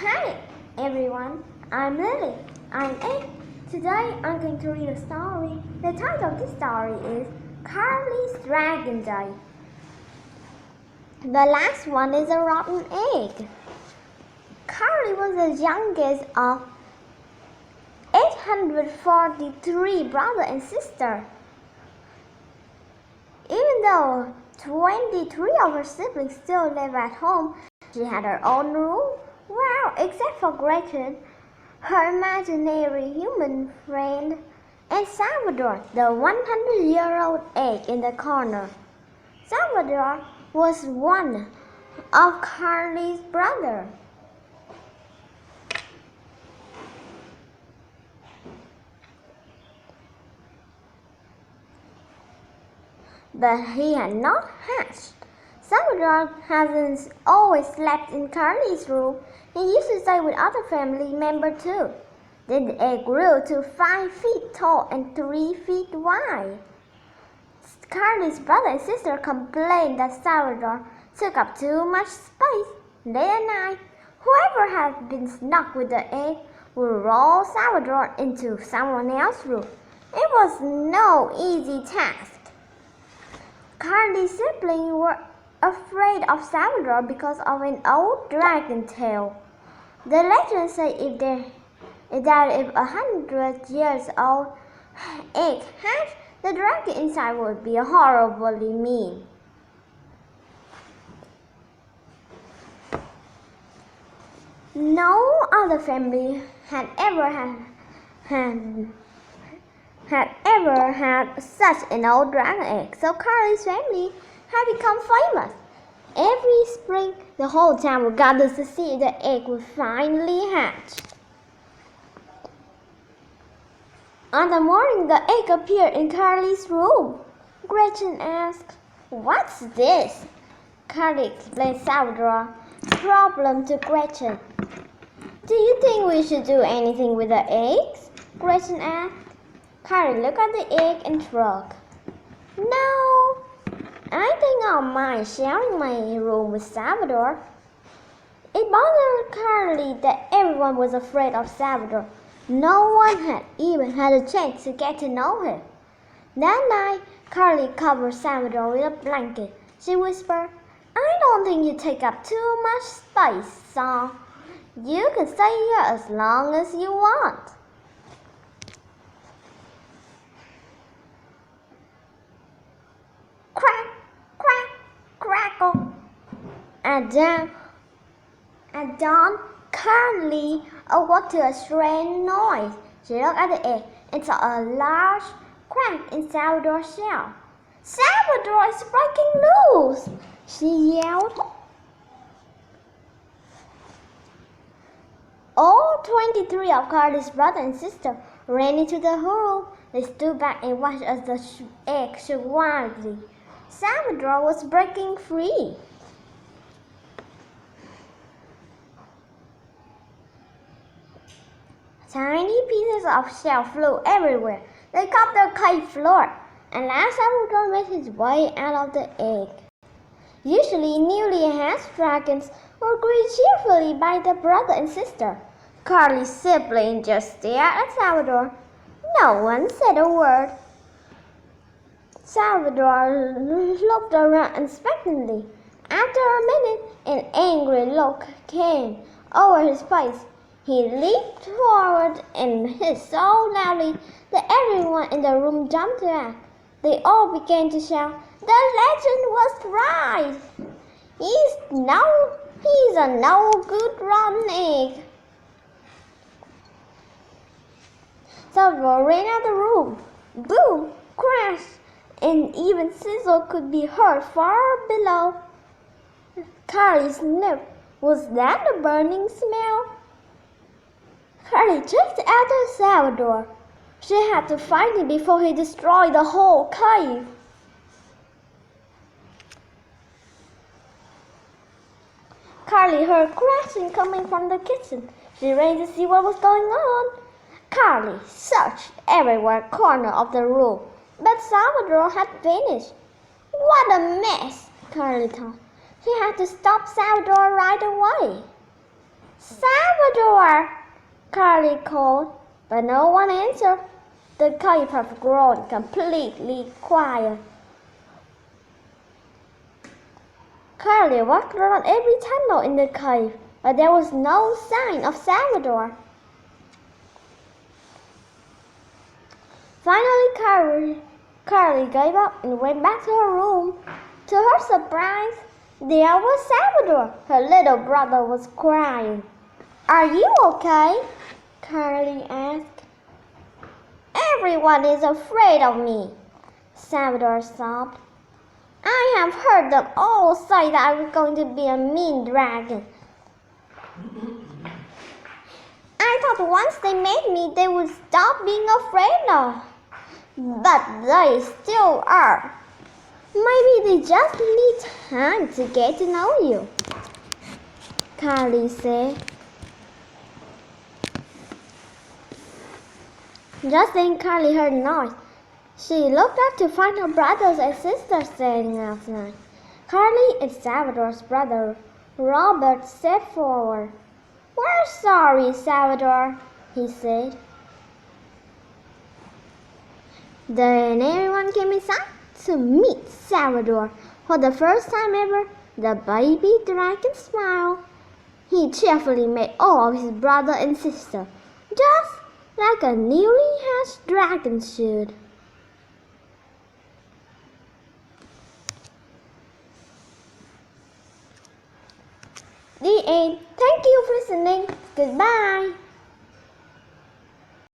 Hi everyone, I'm Lily. I'm 8. Today I'm going to read a story. The title of this story is Carly's Dragon Day. The last one is a rotten egg. Carly was the youngest of 843 brothers and sisters. Even though 23 of her siblings still live at home, she had her own room. Well, except for Gretchen, her imaginary human friend, and Salvador, the 100-year-old egg in the corner. Salvador was one of Carly's brothers. But he had not hatched. Salvador hasn't always slept in Carly's room. He used to stay with other family members too. Then the egg grew to 5 feet tall and 3 feet wide. Carly's brother and sister complained that Salvador took up too much space. Day and night, whoever had been snuck with the egg would roll Salvador into someone else's room. It was no easy task. Carly's siblings were afraid of Salvador because of an old dragon tale. The legend says if 100 years old egg hatched, the dragon inside would be horribly mean. No other family had ever had such an old dragon egg, so Carly's family had become famous. Every spring, the whole town would gather to see if the egg would finally hatch. On the morning the egg appeared in Carly's room, Gretchen asked, "What's this?" Carly explained Salvador's problem to Gretchen. "Do you think we should do anything with the eggs?" Gretchen asked. Carly looked at the egg and shrugged. "No, I think I'll mind sharing my room with Salvador." It bothered Carly that everyone was afraid of Salvador. No one had even had a chance to get to know him. That night, Carly covered Salvador with a blanket. She whispered, "I don't think you take up too much space, so you can stay here as long as you want." Crack, crack, crackle. At dawn, Carly awoke to a strange noise. She looked at the egg and saw a large crack in Salvador's shell. "Salvador is breaking loose!" she yelled. All 23 of Carly's brothers and sisters ran into the room. They stood back and watched as the egg shook wildly. Salvador was breaking free. Tiny pieces of shell flew everywhere. They covered the cave floor, and last Salvador made his way out of the egg. Usually, newly hatched dragons would greet cheerfully by their brother and sister. Carly's siblings just stared at Salvador. No one said a word. Salvador looked around expectantly. After a minute, an angry look came over his face. He leaped forward and hissed so loudly that everyone in the room jumped back. They all began to shout, "The legend was right! He's a no-good rotten egg." Salvador ran out of the room. Boom! Crash! And even sizzle could be heard far below. Carly sniffed. Was that the burning smell? Carly chased after Salvador. She had to find him before he destroyed the whole cave. Carly heard crashing coming from the kitchen. She ran to see what was going on. Carly searched every corner of the room, but Salvador had vanished. "What a mess!" Carly thought. She had to stop Salvador right away. Salvador! Carly called, but no one answered. The cave had grown completely quiet. Carly walked around every tunnel in the cave, but there was no sign of Salvador. Finally, Carly gave up and went back to her room. To her surprise, there was Salvador. Her little brother was crying. "Are you okay?" Carly asked. "Everyone is afraid of me," Salvador sobbed. "I have heard them all say that I was going to be a mean dragon. I thought once they met me, they would stop being afraid of. But they still are. Maybe they just need time to get to know you," Carly said. Just then Carly heard a noise. She looked up to find her brothers and sisters standing outside. Carly and Salvador's brother, Robert, stepped forward. "We're sorry, Salvador," he said. Then everyone came inside to meet Salvador. For the first time ever, the baby dragon smiled. He cheerfully met all of his brother and sister, just like a newly hatched dragon should. The end. Thank you for listening. Goodbye.